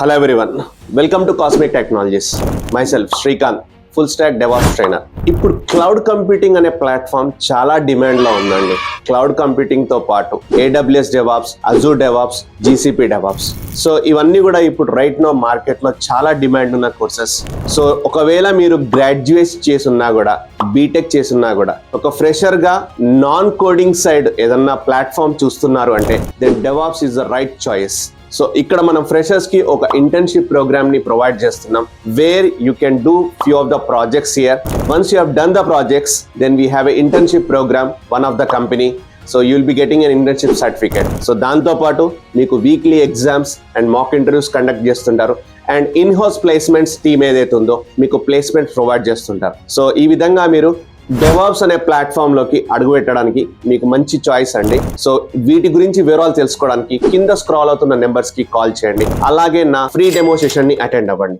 Hello everyone, welcome to Cosmic Technologies. Myself Srikanth, full stack DevOps trainer. ఇప్పుడు cloud computing అనే platform చాలా demand లో ఉందండి. Cloud computing తో పాటు AWS DevOps, Azure DevOps, GCP DevOps. So ఇవన్నీ కూడా ఇప్పుడు రైట్ నో మార్కెట్ లో చాలా డిమాండ్ ఉన్న కోర్సెస్. సో ఒకవేళ మీరు గ్రాడ్యుయేట్ చేసున్నా కూడా, బీటెక్ చేసున్నా కూడా, ఒక ఫ్రెషర్ గా నాన్ కోడింగ్ సైడ్ ఏదన్నా ప్లాట్ఫామ్ చూస్తున్నారు అంటే then DevOps is the right choice. So ఇక్కడ మనం ఫ్రెషర్స్ కి ఒక ఇంటర్న్షిప్ ప్రోగ్రామ్ ని ప్రొవైడ్ చేస్తున్నాం, where you can do few of the projects here. Once you have done the projects, then we have a internship program, one of the company. So you will be getting an internship certificate. So దాంతో పాటు మీకు weekly exams and mock interviews conduct చేస్తుంటారు. And in house placements team ఏదైతే ఉందో మీకు placement provide చేస్తుంటారు. So ఈ విధంగా మీరు DevOps అనే ప్లాట్ఫామ్ లోకి అడుగు పెట్టడానికి మీకు మంచి చాయిస్ అండి. సో వీటి గురించి వివరాలు తెలుసుకోవడానికి కింద స్క్రాల్ అవుతున్న నెంబర్స్ కి కాల్ చేయండి. అలాగే నా ఫ్రీ డెమో సెషన్ ని అటెండ్ అవ్వండి.